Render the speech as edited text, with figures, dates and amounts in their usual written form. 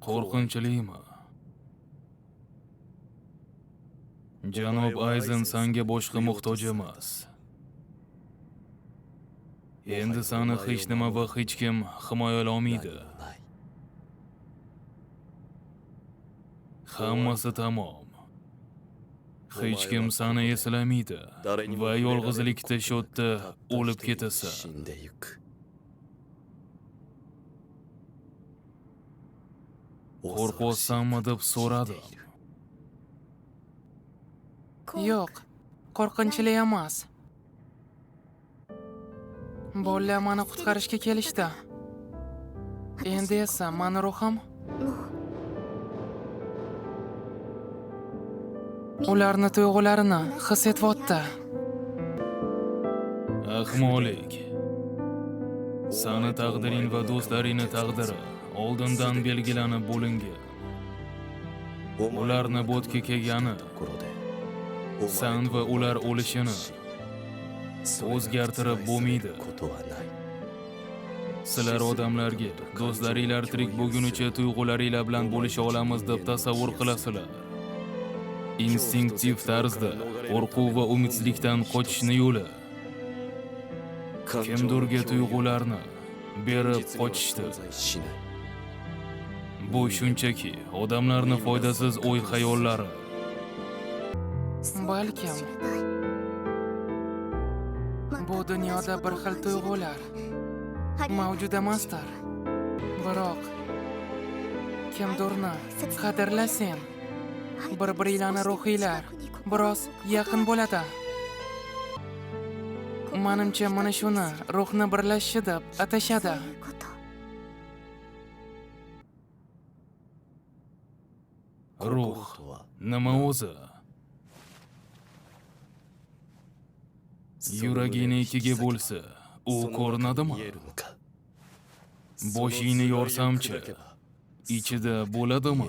Qo'rqinchlimi? Janob Ayzen senga boshqa muhtoj emas. Endi seni hech nima va hech kim himoyalolmaydi. Hammasi tamom. Hech kim seni eslamaydi va yolg'izlikda shodda o'lib ketasan. Qo'rqyapsanmi deb so'radim. Yo'q, qo'rqinchli emas. Bolalar meni qutqarishga kelishdi. Endi esa meni ruhim ularni tuyg'ularini his etyapti. Ahmoqlik. Seni taqdiring va do'stlaringning taqdiri oldindan belgilanib bo'lingan. Ularni bo'tga kelgani, sen va ular o'lishini o'zgartirib bo'lmaydi. Sizlar odamlarga do'stlaringlar tirik bo'lgunicha tuyg'ularinglar bilan bo'lisha olamiz deb tasavvur qilasizlar. Instinktiv tarzda qo'rquv va umidsizlikdan qochishni yo'li. Kimdirga tuyg'ularni berib qochishdi. Bu shunchaki odamlarning foydasiz o'y-xayollari. Balkim bu dunyoda bir xil tuyg'ular mavjud emasdir. Biroq kimdirni qadrlasang, bir-biringlarni ruhiylar biroz yaqin bo'ladi. Menimcha mana shuni ruhni birlashishi deb atashadi. Ruh nima o'zi? Yuragini ikkiga bo'lsa, u ko'rinadimi? Boshingni yorsam-chi, ichida bo'ladimi?